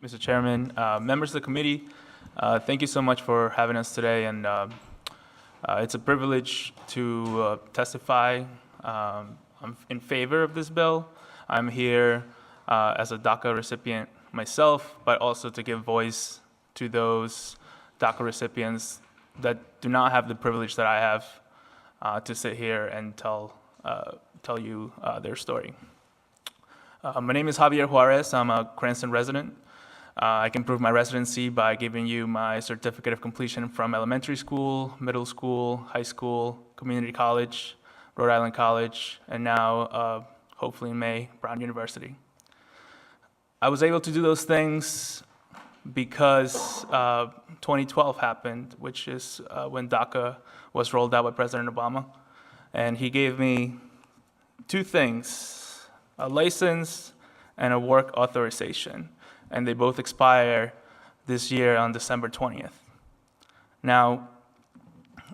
Mr. Chairman, members of the committee, thank you so much for having us today. And it's a privilege to testify I'm in favor of this bill. I'm here as a DACA recipient myself, but also to give voice to those DACA recipients that do not have the privilege that I have to sit here and tell you their story. My name is Javier Huarez. I'm a Cranston resident. I can prove my residency by giving you my certificate of completion from elementary school, middle school, high school, community college, Rhode Island College, and now, hopefully in May, Brown University. I was able to do those things because 2012 happened, which is when DACA was rolled out by President Obama. And he gave me two things, a license and a work authorization. And they both expire this year on December 20th. Now,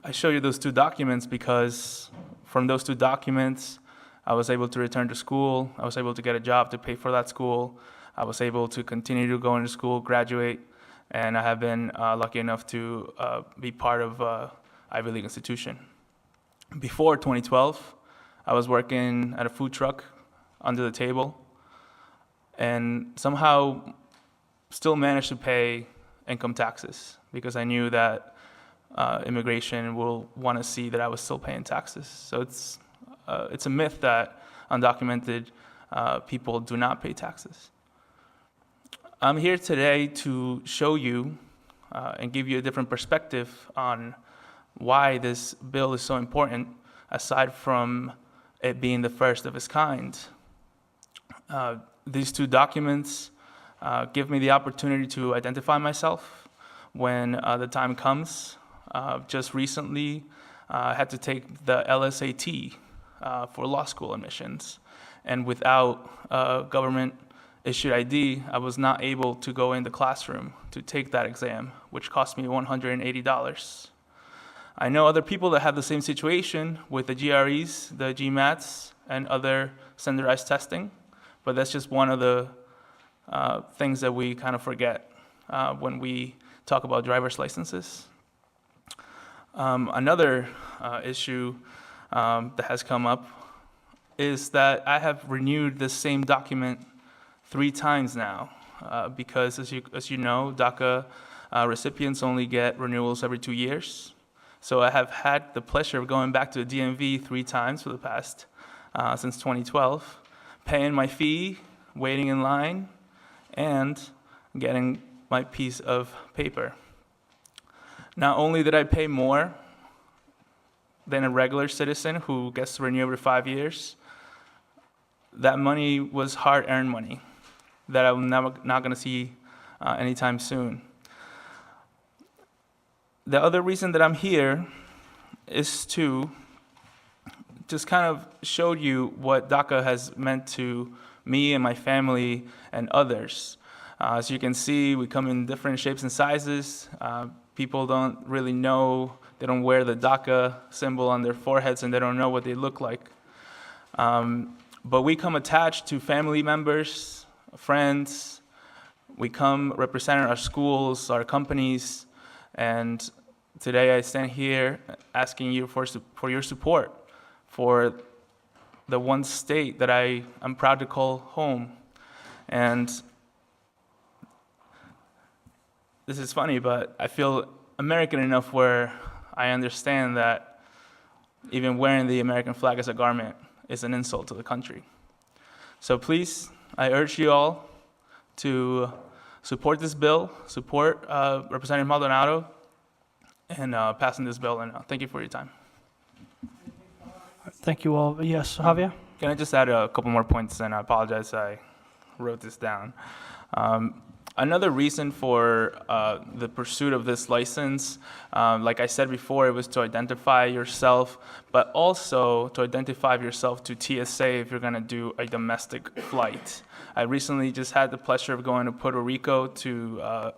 I show you those two documents because from those two documents, I was able to return to school. I was able to get a job to pay for that school. I was able to continue to go into school, graduate, and I have been lucky enough to be part of Ivy League institution. Before 2012, I was working at a food truck under the table, and somehow still managed to pay income taxes because I knew that immigration will want to see that I was still paying taxes. So it's a myth that undocumented people do not pay taxes. I'm here today to show you and give you a different perspective on why this bill is so important, aside from it being the first of its kind. These two documents give me the opportunity to identify myself when the time comes. Just recently, I had to take the LSAT for law school admissions. And without government-issued ID, I was not able to go in the classroom to take that exam, which cost me $180. I know other people that have the same situation with the GREs, the GMATs, and other standardized testing, but that's just one of the things that we kind of forget when we talk about driver's licenses. Another issue that has come up is that I have renewed this same document 3 times now because as you know, DACA recipients only get renewals every 2 years. So I have had the pleasure of going back to the DMV 3 times for the past, since 2012, paying my fee, waiting in line, and getting my piece of paper. Not only did I pay more than a regular citizen who gets to renew every 5 years, that money was hard-earned money that I'm not going to see anytime soon. The other reason that I'm here is to just kind of show you what DACA has meant to me and my family and others. As you can see, we come in different shapes and sizes. People don't really know, they don't wear the DACA symbol on their foreheads and they don't know what they look like. But we come attached to family members, friends. We come representing our schools, our companies, and today I stand here asking you for your support for the one state that I am proud to call home. And this is funny, but I feel American enough where I understand that even wearing the American flag as a garment is an insult to the country. So please, I urge you all to support this bill, support Representative Maldonado, and passing this bill. And thank you for your time. Thank you all. Yes, Javier? Can I just add a couple more points? And I apologize, I wrote this down. Another reason for the pursuit of this license, like I said before, it was to identify yourself, but also to identify yourself to TSA if you're going to do a domestic flight. I recently just had the pleasure of going to Puerto Rico to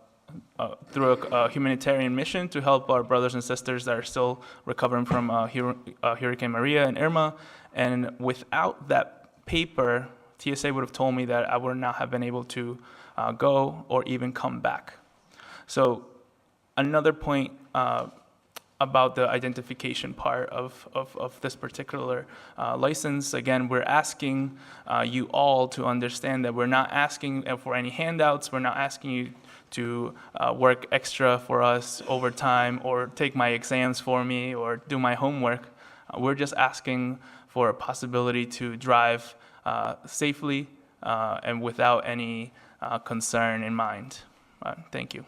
through a humanitarian mission to help our brothers and sisters that are still recovering from Hurricane Maria and Irma. And without that paper, TSA would have told me that I would not have been able to go or even come back. So another point about the identification part of this particular license. Again, we're asking you all to understand that we're not asking for any handouts. We're not asking you to work extra for us overtime or take my exams for me or do my homework. We're just asking for a possibility to drive safely and without any concern in mind. Thank you.